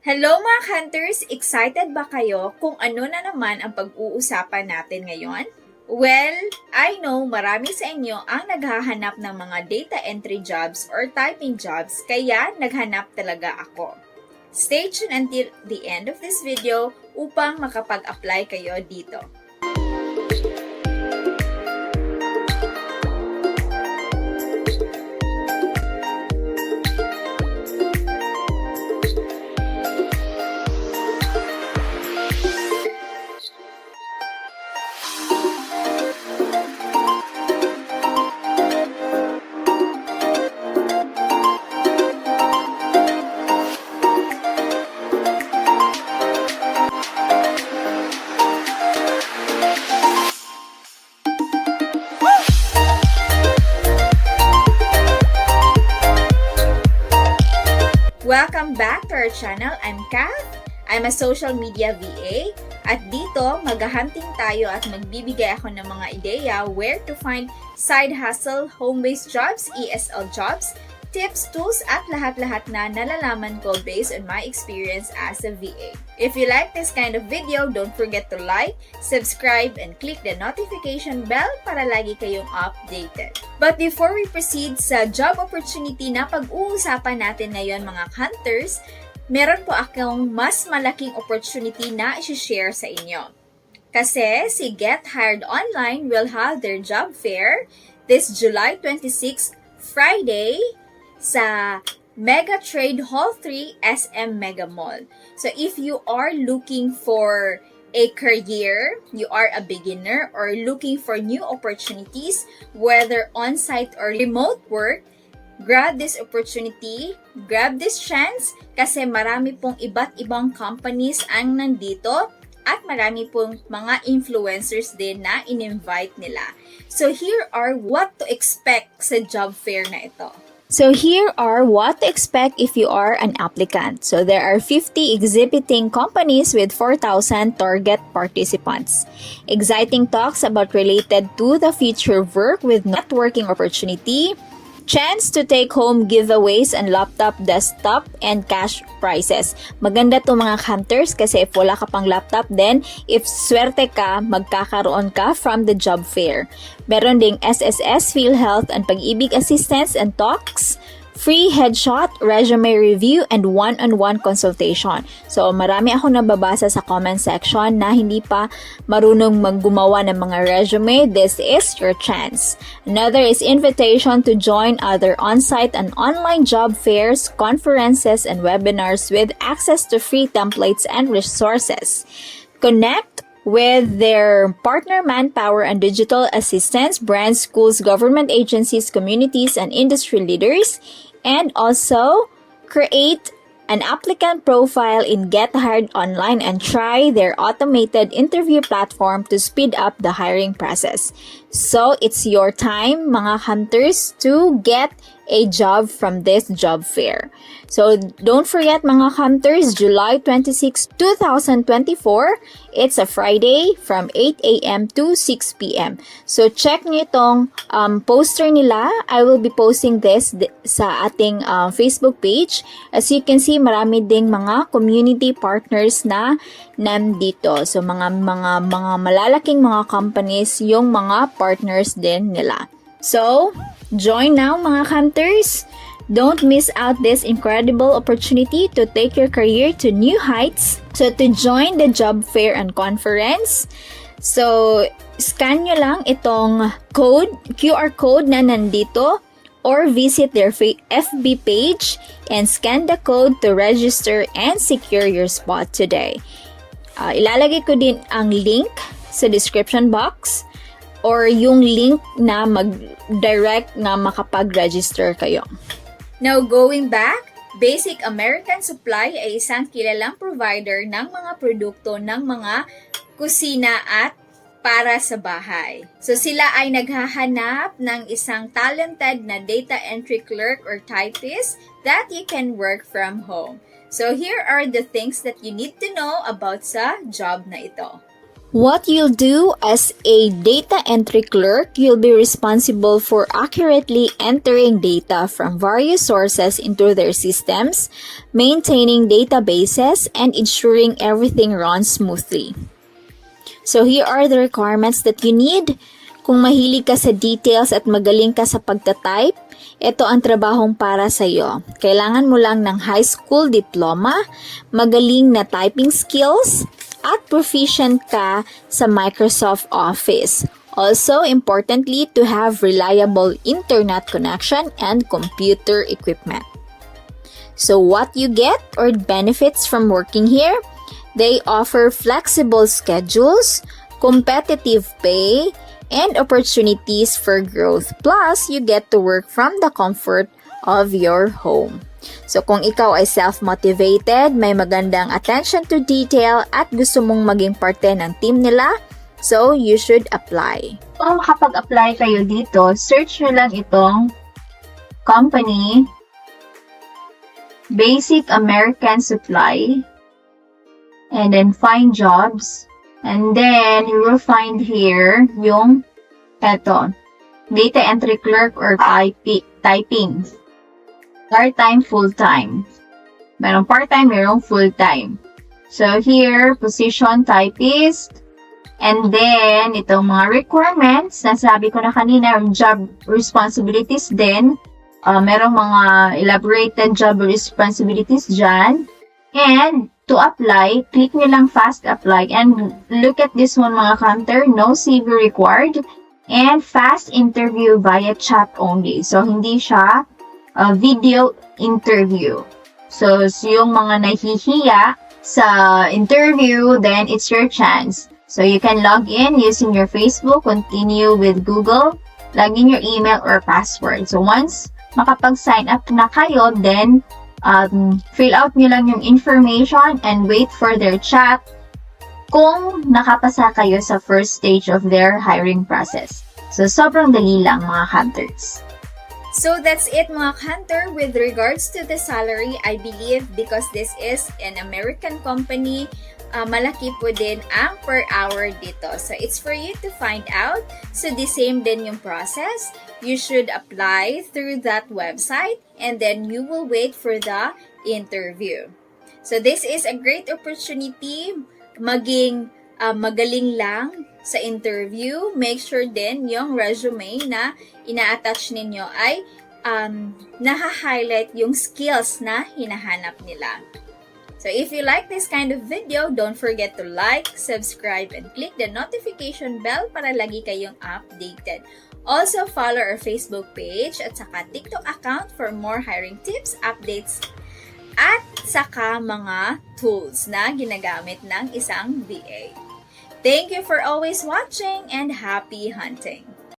Hello mga hunters! Excited ba kayo kung ano na naman ang pag-uusapan natin ngayon? Well, I know marami sa inyo ang naghahanap ng mga data entry jobs or typing jobs, kaya naghanap talaga ako. Stay tuned until the end of this video upang makapag-apply kayo dito. Welcome back to our channel. I'm Kath. I'm a social media VA. At dito, maghahunting tayo at magbibigay ako ng mga ideya where to find side hustle, home-based jobs, ESL jobs, tips, tools, at lahat-lahat na nalalaman ko based on my experience as a VA. If you like this kind of video, don't forget to like, subscribe, and click the notification bell para lagi kayong updated. But before we proceed sa job opportunity na pag-uusapan natin ngayon mga hunters, meron po akong mas malaking opportunity na i-share sa inyo. Kasi si Get Hired Online will have their job fair this July 26, Friday, sa Mega Trade Hall 3 SM Mega Mall. So if you are looking for a career, you are a beginner, or looking for new opportunities, whether on-site or remote work, grab this opportunity, grab this chance, kasi marami pong iba't ibang companies ang nandito at marami pong mga influencers din na in-invite nila. So here are what to expect sa job fair na ito. So here are what to expect if you are an applicant. So there are 50 exhibiting companies with 4,000 target participants. Exciting talks about related to the future of work with networking opportunity, chance to take home giveaways and laptop, desktop, and cash prizes. Maganda to mga hunters kasi if wala ka pang laptop, then if swerte ka, magkakaroon ka from the job fair. Meron ding SSS, PhilHealth, and Pag-ibig assistance and talks, free headshot, resume review, and one-on-one consultation. So, marami ako nababasa sa comment section na hindi pa marunong maggumawa ng mga resume. This is your chance. Another is invitation to join other on-site and online job fairs, conferences, and webinars with access to free templates and resources. Connect with their partner manpower and digital assistants, brands, schools, government agencies, communities, and industry leaders. And also, create an applicant profile in Get Hired Online and try their automated interview platform to speed up the hiring process. So, it's your time, mga hunters, to get a job from this job fair. So, don't forget mga hunters, July 26, 2024, it's a Friday from 8 a.m. to 6 p.m. So, check nyo itong poster nila. I will be posting this sa ating Facebook page. As you can see, marami ding mga community partners na nandito. So, mga malalaking mga companies, yung mga partners din nila. So, join now mga hunters. Don't miss out this incredible opportunity to take your career to new heights. So, to join the job fair and conference, so, scan nyo lang itong QR code na nandito, or visit their FB page and scan the code to register and secure your spot today. Ilalagay ko din ang link sa description box or yung link na mag-direct na makapag-register kayo. Now, going back, Basic American Supply ay isang kilalang provider ng mga produkto ng mga kusina at para sa bahay. So, sila ay naghahanap ng isang talented na data entry clerk or typist that you can work from home. So, here are the things that you need to know about sa job na ito. What you'll do as a data entry clerk, you'll be responsible for accurately entering data from various sources into their systems, maintaining databases, and ensuring everything runs smoothly. So here are the requirements that you need. Kung mahilig ka sa details at magaling ka sa pagtatype, ito ang trabahong para sa iyo. Kailangan mo lang ng high school diploma, magaling na typing skills, at proficient ka sa Microsoft Office. Also, importantly, to have reliable internet connection and computer equipment. So what you get or benefits from working here? They offer flexible schedules, competitive pay, and opportunities for growth. Plus, you get to work from the comfort of your home. So kung ikaw ay self-motivated, may magandang attention to detail at gusto mong maging parte ng team nila, so you should apply. Kung makapag-apply kayo dito, search nyo lang itong company, Basic American Supply, and then find jobs, and then you will find here yung eto, data entry clerk or typing. Part-time, full-time. Merong part-time, merong full-time. So here, position typist. And then, itong mga requirements, nasabi ko na kanina, job responsibilities din. Merong mga elaborated job responsibilities dyan. And, to apply, click nyo lang fast apply. And look at this one mga counter, no CV required. And fast interview via chat only. So, hindi siya video interview. So, yung mga nahihiya sa interview, then it's your chance. So, you can log in using your Facebook, continue with Google, log in your email or password. So, once makapag-sign up na kayo, then fill out nyo lang yung information and wait for their chat kung nakapasa kayo sa first stage of their hiring process. So, sobrang dali lang mga hunters. So that's it mga hunter with regards to the salary. I believe because this is an American company, malaki po din ang per hour dito. So it's for you to find out. So the same din yung process. You should apply through that website and then you will wait for the interview. So this is a great opportunity maging magaling lang sa interview. Make sure din yung resume na ina-attach ninyo ay naha-highlight yung skills na hinahanap nila. So if you like this kind of video, don't forget to like, subscribe, and click the notification bell para lagi kayong updated. Also, follow our Facebook page at saka TikTok account for more hiring tips, updates, at saka mga tools na ginagamit ng isang VA. Thank you for always watching and happy hunting!